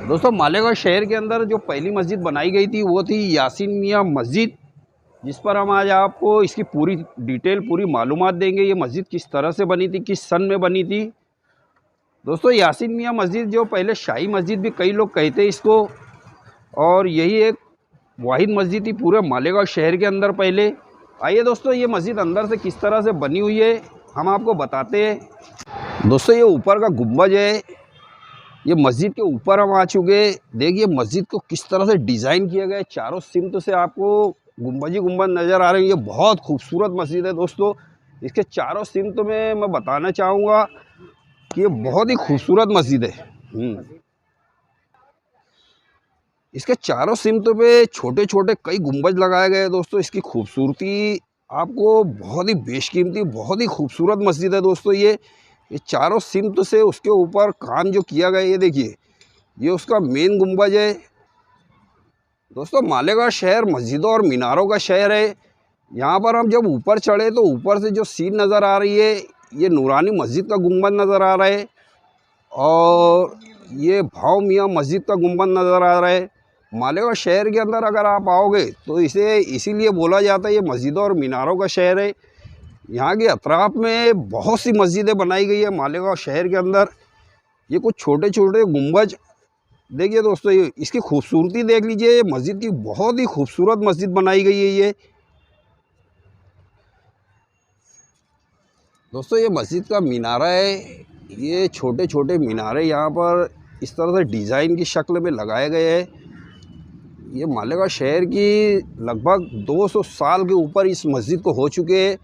दोस्तों मालेगांव शहर के अंदर जो पहली मस्जिद बनाई गई थी वो थी यासीन मियाँ मस्जिद, जिस पर हम आज आपको इसकी पूरी डिटेल पूरी मालूमात देंगे। ये मस्जिद किस तरह से बनी थी, किस सन में बनी थी। दोस्तों यासीन मियाँ मस्जिद जो पहले शाही मस्जिद भी कई लोग कहते हैं इसको, और यही एक वाहिद मस्जिद थी पूरे मालेगांव शहर के अंदर पहले। आइए दोस्तों ये मस्जिद अंदर से किस तरह से बनी हुई है हम आपको बताते हैं। दोस्तों ये ऊपर का गुंबज है, ये मस्जिद के ऊपर हम आ चुके। देखिए मस्जिद को किस तरह से डिज़ाइन किया गया है, चारों सिमत से आपको गुंबज ही गुंबज नज़र आ रहे हैं। ये बहुत खूबसूरत मस्जिद है दोस्तों। इसके चारों सिमत में मैं बताना चाहूँगा कि ये बहुत ही खूबसूरत मस्जिद है। इसके चारों सिमत पे छोटे छोटे कई गुंबज लगाए गए हैं दोस्तों। इसकी खूबसूरती आपको बहुत ही बेशकीमती, बहुत ही खूबसूरत मस्जिद है दोस्तों। ये चारों सिमत से उसके ऊपर काम जो किया गया है, ये देखिए ये उसका मेन गुंबज है दोस्तों। मालेगांव शहर मस्जिदों और मीनारों का शहर है। यहाँ पर हम जब ऊपर चढ़े तो ऊपर से जो सीन नज़र आ रही है, ये नूरानी मस्जिद का गुंबज नज़र आ रहा है, और ये भाव मियाँ मस्जिद का गुंबज नज़र आ रहा है। मालेगांव शहर के अंदर अगर आप आओगे तो इसे इसीलिए बोला जाता है ये मस्जिदों और मीनारों का शहर है। यहाँ के अतराफ में बहुत सी मस्जिदें बनाई गई है मालेगांव शहर के अंदर। ये कुछ छोटे छोटे गुंबज देखिए दोस्तों, ये इसकी खूबसूरती देख लीजिए। ये मस्जिद की बहुत ही खूबसूरत मस्जिद बनाई गई है ये दोस्तों। ये मस्जिद का मीनारा है, ये छोटे छोटे मीनारे यहाँ पर इस तरह से डिज़ाइन की शक्ल में लगाए गए हैं। ये मालेगांव शहर की लगभग 200 साल के ऊपर इस मस्जिद को हो चुके हैं,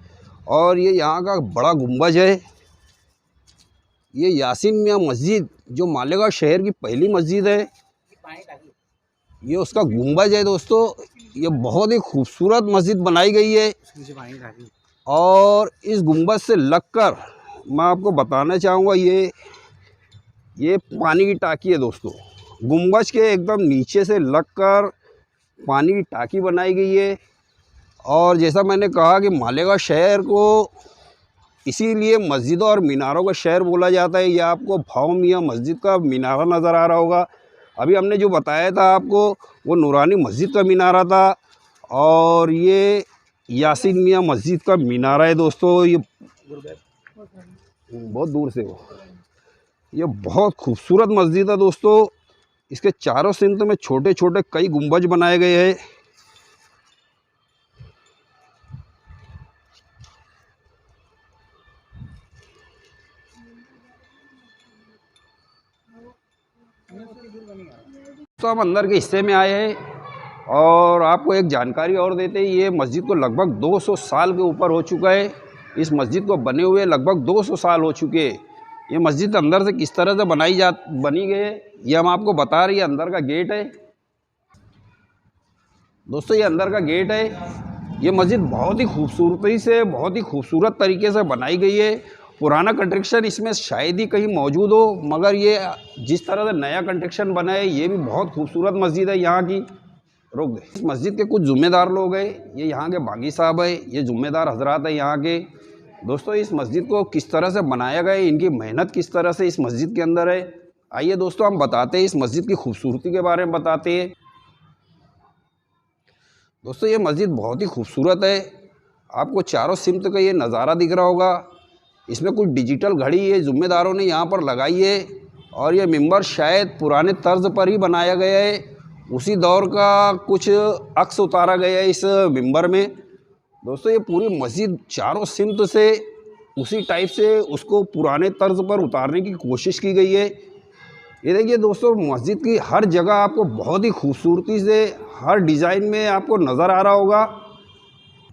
और ये यहाँ का बड़ा गुंबज है। ये यासीन मियाँ मस्जिद जो मालेगांव शहर की पहली मस्जिद है, ये उसका गुंबज है दोस्तों। ये बहुत ही खूबसूरत मस्जिद बनाई गई है, और इस गुंबज से लगकर मैं आपको बताना चाहूँगा ये पानी की टाकी है दोस्तों। गुंबज के एकदम नीचे से लगकर पानी की टाकी बनाई गई है। और जैसा मैंने कहा कि मालेगांव शहर को इसीलिए मस्जिदों और मीनारों का शहर बोला जाता है। ये आपको भाव मियाँ मस्जिद का मीनारा नज़र आ रहा होगा। अभी हमने जो बताया था आपको वो नूरानी मस्जिद का मीनारा था, और ये यासीन मियाँ मस्जिद का मीनारा है दोस्तों। ये बहुत दूर से हो, ये बहुत खूबसूरत मस्जिद है दोस्तों। इसके चारों सिमत में छोटे छोटे कई गुंबज बनाए गए हैं। तो हम अंदर के हिस्से में आए हैं, और आपको एक जानकारी और देते हैं। ये मस्जिद को लगभग 200 साल के ऊपर हो चुका है। इस मस्जिद को बने हुए लगभग 200 साल हो चुके हैं। ये मस्जिद अंदर से किस तरह से बनी गई है ये हम आपको बता रही है। अंदर का गेट है दोस्तों, ये अंदर का गेट है। ये मस्जिद बहुत ही खूबसूरती से, बहुत ही खूबसूरत तरीके से बनाई गई है। पुराना कंस्ट्रक्शन इसमें शायद ही कहीं मौजूद हो, मगर ये जिस तरह से नया कंस्ट्रक्शन बना है ये भी बहुत खूबसूरत मस्जिद है यहाँ की। रोक दे। इस मस्जिद के कुछ ज़िम्मेदार लोग हैं, ये यहाँ के बागी साहब है, ये ज़िम्मेदार हजरात है यहाँ के दोस्तों। इस मस्जिद को किस तरह से बनाया गया है, इनकी मेहनत किस तरह से इस मस्जिद के अंदर है, आइए दोस्तों हम बताते हैं। इस मस्जिद की खूबसूरती के बारे में बताते हैं दोस्तों। ये मस्जिद बहुत ही खूबसूरत है। आपको चारों सिमत का ये नज़ारा दिख रहा होगा। इसमें कुछ डिजिटल घड़ी ये ज़िम्मेदारों ने यहाँ पर लगाई है, और ये मिंबर शायद पुराने तर्ज पर ही बनाया गया है। उसी दौर का कुछ अक्स उतारा गया है इस मिंबर में दोस्तों। ये पूरी मस्जिद चारों सिमत से उसी टाइप से उसको पुराने तर्ज पर उतारने की कोशिश की गई है। ये देखिए दोस्तों, मस्जिद की हर जगह आपको बहुत ही खूबसूरती से हर डिज़ाइन में आपको नज़र आ रहा होगा।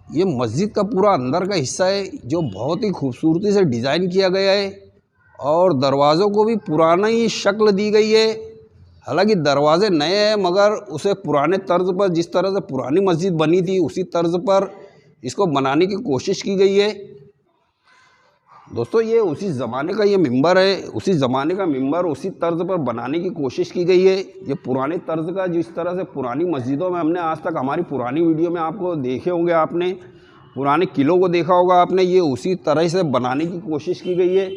ये मस्जिद का पूरा अंदर का हिस्सा है जो बहुत ही खूबसूरती से डिज़ाइन किया गया है, और दरवाज़ों को भी पुराना ही शक्ल दी गई है। हालांकि दरवाजे नए हैं, मगर उसे पुराने तर्ज पर, जिस तरह से पुरानी मस्जिद बनी थी उसी तर्ज पर इसको बनाने की कोशिश की गई है दोस्तों। ये उसी ज़माने का ये मिंबर है, उसी ज़माने का मिंबर उसी तर्ज पर बनाने की कोशिश की गई है। ये पुराने तर्ज का, जिस तरह से पुरानी मस्जिदों में हमने आज तक हमारी पुरानी वीडियो में आपको देखे होंगे, आपने पुराने किलों को देखा होगा आपने, ये उसी तरह से बनाने की कोशिश की गई है।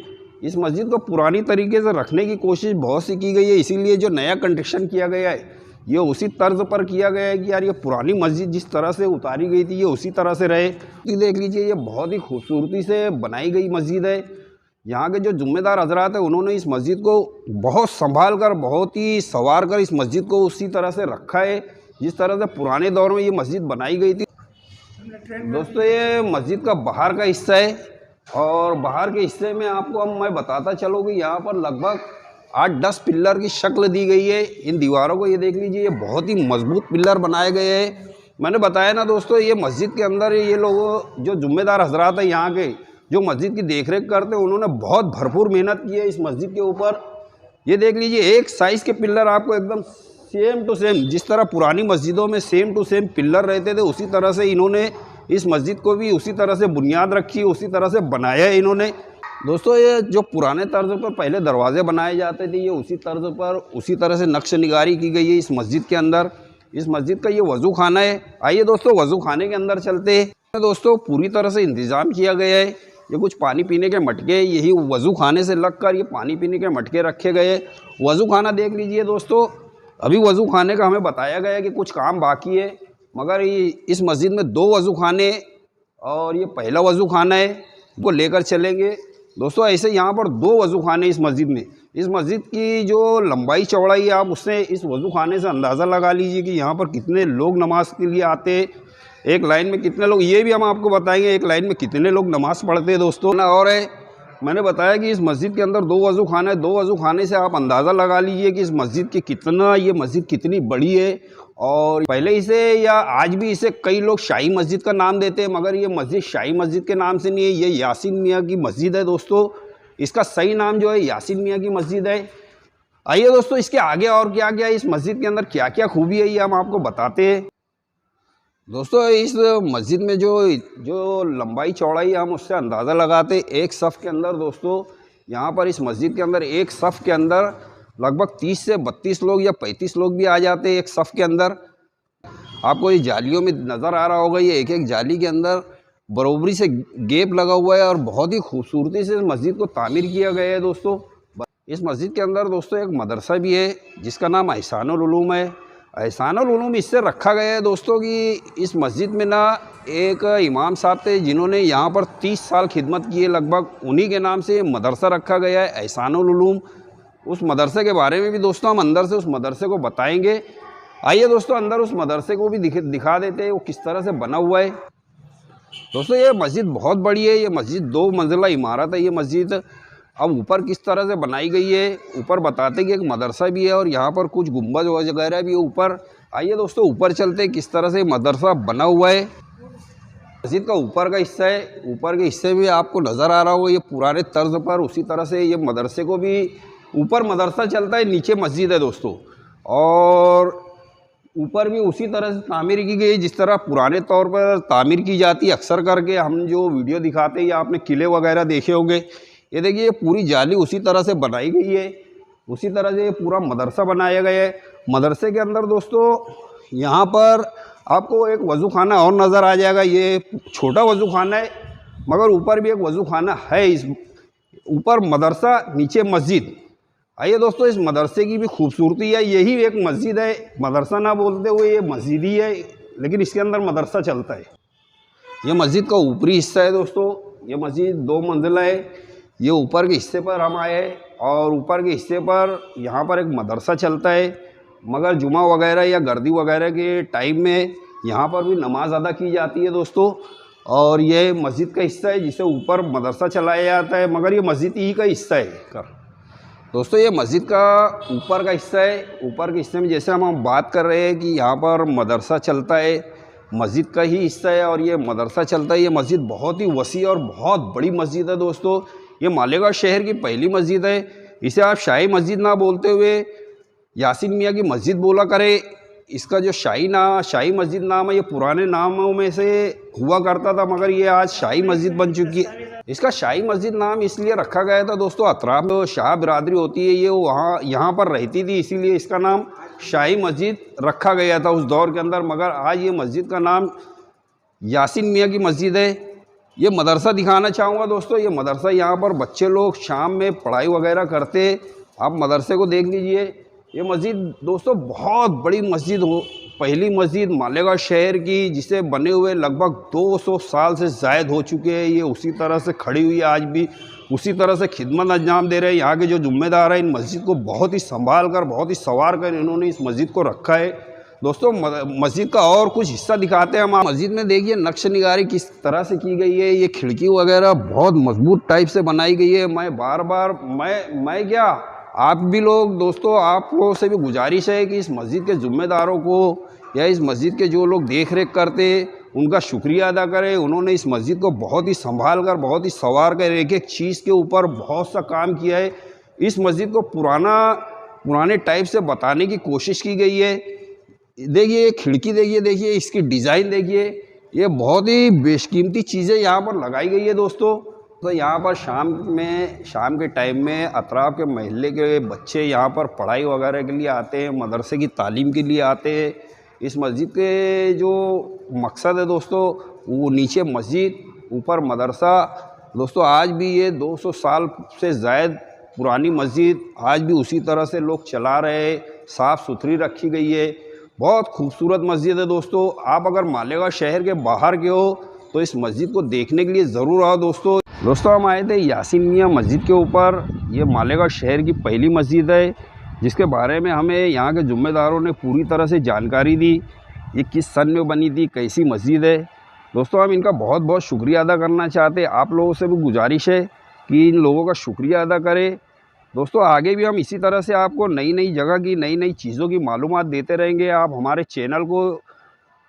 इस मस्जिद को पुरानी तरीके से रखने की कोशिश बहुत सी की गई है, इसीलिए जो नया कंस्ट्रक्शन किया गया है ये उसी तर्ज पर किया गया है कि यार ये पुरानी मस्जिद जिस तरह से उतारी गई थी ये उसी तरह से रहे। देख लीजिए ये बहुत ही खूबसूरती से बनाई गई मस्जिद है। यहाँ के जो जुम्मेदार हजरात है उन्होंने इस मस्जिद को बहुत संभाल कर, बहुत ही संवार कर इस मस्जिद को उसी तरह से रखा है जिस तरह से पुराने दौर में ये मस्जिद बनाई गई थी। दोस्तों ये मस्जिद का बाहर का हिस्सा है और बाहर के हिस्से में आपको अब मैं बताता चलूँ कि यहाँ पर लगभग 8-10 पिल्लर की शक्ल दी गई है इन दीवारों को। ये देख लीजिए ये बहुत ही मजबूत पिल्लर बनाए गए हैं। मैंने बताया ना दोस्तों, ये मस्जिद के अंदर ये लोग जो जुम्मेदार हजरात हैं यहाँ के जो मस्जिद की देखरेख करते हैं उन्होंने बहुत भरपूर मेहनत की है इस मस्जिद के ऊपर। ये देख लीजिए एक साइज़ के पिल्लर आपको एकदम सेम टू सेम, जिस तरह पुरानी मस्जिदों में सेम टू सेम पिल्लर रहते थे उसी तरह से इन्होंने इस मस्जिद को भी उसी तरह से बुनियाद रखी, उसी तरह से बनाया है इन्होंने। दोस्तों ये जो पुराने तर्ज पर पहले दरवाजे बनाए जाते थे ये उसी तर्ज पर उसी तरह से नक्श निगारी की गई है इस मस्जिद के अंदर। इस मस्जिद का ये वज़ू खाना है। आइए दोस्तों वज़ू खाने के अंदर चलते हैं। दोस्तों पूरी तरह से इंतज़ाम किया गया है। ये कुछ पानी पीने के मटके, यही वज़ू खाने से लगकर ये पानी पीने के मटके रखे गए। वज़ू खाना देख लीजिए दोस्तों, अभी वज़ू खाने का हमें बताया गया है कि कुछ काम बाकी है, मगर इस मस्जिद में 2 वज़ू खाने और ये पहला वज़ू खाना है, वो लेकर चलेंगे। दोस्तों ऐसे यहाँ पर 2 वज़ू खाने इस मस्जिद में। इस मस्जिद की जो लंबाई चौड़ाई है आप उससे इस वज़ू खाने से अंदाज़ा लगा लीजिए कि यहाँ पर कितने लोग नमाज के लिए आते हैं। एक लाइन में कितने लोग, ये भी हम आपको बताएंगे एक लाइन में कितने लोग नमाज़ पढ़ते हैं दोस्तों ना। और मैंने बताया कि इस मस्जिद के अंदर 2 वज़ू खाना है। 2 वज़ू खाने से आप अंदाज़ा लगा लीजिए कि इस मस्जिद की ये मस्जिद कितनी बड़ी है। और पहले इसे या आज भी इसे कई लोग शाही मस्जिद का नाम देते हैं, मगर ये मस्जिद शाही मस्जिद के नाम से नहीं है, ये यासीन मियाँ की मस्जिद है दोस्तों। इसका सही नाम जो है यासीन मियाँ की मस्जिद है। आइए दोस्तों इसके आगे और क्या क्या इस मस्जिद के अंदर क्या क्या खूबी है ये हम आपको बताते हैं। दोस्तों इस मस्जिद में जो लंबाई चौड़ाई हम उससे अंदाज़ा लगाते एक सफ़ के अंदर। दोस्तों यहाँ पर इस मस्जिद के अंदर एक सफ़ के अंदर लगभग 30 से 32 लोग या 35 लोग भी आ जाते हैं एक सफ़ के अंदर। आपको ये जालियों में नज़र आ रहा होगा, ये एक जाली के अंदर बराबरी से गैप लगा हुआ है और बहुत ही खूबसूरती से इस मस्जिद को तामीर किया गया है दोस्तों। इस मस्जिद के अंदर दोस्तों एक मदरसा भी है जिसका नाम एहसानुल उलूम है। एहसानुल उलूम इससे रखा गया है दोस्तों कि इस मस्जिद में ना एक इमाम साहब थे जिन्होंने यहाँ पर 30 साल खिदमत की है, लगभग उन्हीं के नाम से मदरसा रखा गया है एहसानुल उलूम। उस मदरसे के बारे में भी दोस्तों हम अंदर से उस मदरसे को बताएंगे। आइए दोस्तों अंदर उस मदरसे को भी दिखा देते हैं वो किस तरह से बना हुआ है। दोस्तों ये मस्जिद बहुत बड़ी है, ये मस्जिद 2 मंजिला इमारत है। ये मस्जिद अब ऊपर किस तरह से बनाई गई है ऊपर बताते कि एक मदरसा भी है और यहाँ पर कुछ गुंबद वगैरह भी है ऊपर। आइए दोस्तों ऊपर चलते हैं किस तरह से मदरसा बना हुआ है। मस्जिद का ऊपर का हिस्सा है, ऊपर के हिस्से में आपको नज़र आ रहा होगा ये पुराने तर्ज पर उसी तरह से ये मदरसे को भी ऊपर मदरसा चलता है, नीचे मस्जिद है दोस्तों। और ऊपर भी उसी तरह से तामीर की गई जिस तरह पुराने तौर पर तामीर की जाती है अक्सर करके हम जो वीडियो दिखाते हैं या आपने किले वगैरह देखे होंगे। ये देखिए ये पूरी जाली उसी तरह से बनाई गई है, उसी तरह से ये पूरा मदरसा बनाया गया है। मदरसे के अंदर दोस्तों यहाँ पर आपको एक वज़ू खाना और नज़र आ जाएगा। ये छोटा वज़ू खाना है मगर ऊपर भी एक वज़ू खाना है। इस ऊपर मदरसा नीचे मस्जिद। आइए दोस्तों इस मदरसे की भी खूबसूरती है, यही एक मस्जिद है, मदरसा ना बोलते हुए ये मस्जिद ही है लेकिन इसके अंदर मदरसा चलता है। ये मस्जिद का ऊपरी हिस्सा है दोस्तों। ये मस्जिद 2 मंजिला है। ये ऊपर के हिस्से पर हम आए और ऊपर के हिस्से पर यहाँ पर एक मदरसा चलता है, मगर जुमा वगैरह या गर्दी वगैरह के टाइम में यहाँ पर भी नमाज अदा की जाती है दोस्तों। और ये मस्जिद का हिस्सा है जिसे ऊपर मदरसा चलाया जाता है, मगर ये मस्जिद ही का हिस्सा है दोस्तों। ये मस्जिद का ऊपर का हिस्सा है। ऊपर के हिस्से में जैसे हम बात कर रहे हैं कि यहाँ पर मदरसा चलता है, मस्जिद का ही हिस्सा है और ये मदरसा चलता है। ये मस्जिद बहुत ही वसी और बहुत बड़ी मस्जिद है दोस्तों। ये मालेगांव शहर की पहली मस्जिद है। इसे आप शाही मस्जिद ना बोलते हुए यासीन मियाँ की मस्जिद बोला करें। इसका जो शाही मस्जिद नाम है ये पुराने नामों में से हुआ करता था, मगर ये आज शाही मस्जिद बन चुकी है। इसका शाही मस्जिद नाम इसलिए रखा गया था दोस्तों, अतराफ में शाह बिरादरी होती है ये यहाँ पर रहती थी, इसीलिए इसका नाम शाही मस्जिद रखा गया था उस दौर के अंदर। मगर आज ये मस्जिद का नाम यासीन मियाँ की मस्जिद है। ये मदरसा दिखाना चाहूँगा दोस्तों। ये मदरसा, यहाँ पर बच्चे लोग शाम में पढ़ाई वगैरह करते। आप मदरसे को देख लीजिए। ये मस्जिद दोस्तों बहुत बड़ी मस्जिद हो, पहली मस्जिद मालेगांव शहर की, जिसे बने हुए लगभग 200 साल से ज़ायद हो चुके हैं। ये उसी तरह से खड़ी हुई है, आज भी उसी तरह से खिदमत अंजाम दे रहे हैं। यहाँ के जो ज़िम्मेदार हैं, इन मस्जिद को बहुत ही संभाल कर, बहुत ही संवार कर इन्होंने इस मस्जिद को रखा है। दोस्तों मस्जिद का और कुछ हिस्सा दिखाते हैं हम। मस्जिद में देखिए नक्श निगारी किस तरह से की गई है। ये खिड़की वगैरह बहुत मजबूत टाइप से बनाई गई है। मैं बार बार मैं क्या, आप भी लोग दोस्तों, आप लोगों से भी गुजारिश है कि इस मस्जिद के ज़िम्मेदारों को या इस मस्जिद के जो लोग देख रेख करते, उनका शुक्रिया अदा करें। उन्होंने इस मस्जिद को बहुत ही संभाल कर, बहुत ही संवार कर, एक एक चीज़ के ऊपर बहुत सा काम किया है। इस मस्जिद को पुराने टाइप से बताने की कोशिश की गई है। देखिए ये खिड़की देखिए इसकी डिज़ाइन देखिए। ये बहुत ही बेशकीमती चीज़ें यहाँ पर लगाई गई है दोस्तों। तो यहाँ पर शाम के टाइम में अतराफ़ के महल्ले के बच्चे यहाँ पर पढ़ाई वगैरह के लिए आते हैं, मदरसे की तालीम के लिए आते हैं। इस मस्जिद के जो मकसद है दोस्तों, वो नीचे मस्जिद, ऊपर मदरसा। दोस्तों आज भी ये 200 साल से ज़ायद पुरानी मस्जिद आज भी उसी तरह से लोग चला रहे हैं, साफ़ सुथरी रखी गई है। बहुत खूबसूरत मस्जिद है दोस्तों। आप अगर मालेगांव शहर के बाहर के हो तो इस मस्जिद को देखने के लिए ज़रूर आओ दोस्तों। हम आए थे यासीन मियाँ मस्जिद के ऊपर। ये मालेगांव शहर की पहली मस्जिद है, जिसके बारे में हमें यहाँ के ज़िम्मेदारों ने पूरी तरह से जानकारी दी। ये किस सन में बनी थी, कैसी मस्जिद है। दोस्तों हम इनका बहुत बहुत शुक्रिया अदा करना चाहते हैं। आप लोगों से भी गुजारिश है कि इन लोगों का शुक्रिया अदा करें। दोस्तों आगे भी हम इसी तरह से आपको नई नई जगह की, नई नई चीज़ों की मालूमात देते रहेंगे। आप हमारे चैनल को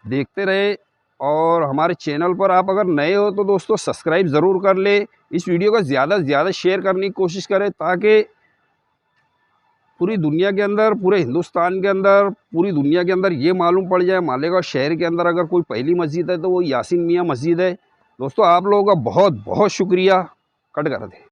देखते रहे, और हमारे चैनल पर आप अगर नए हो तो दोस्तों सब्सक्राइब ज़रूर कर ले। इस वीडियो को ज़्यादा से ज़्यादा शेयर करने की कोशिश करें, ताकि पूरी दुनिया के अंदर, पूरे हिंदुस्तान के अंदर, पूरी दुनिया के अंदर ये मालूम पड़ जाए मालेगांव शहर के अंदर अगर कोई पहली मस्जिद है तो वो यासीन मियाँ मस्जिद है। दोस्तों आप लोगों का बहुत बहुत शुक्रिया। कट कर दे।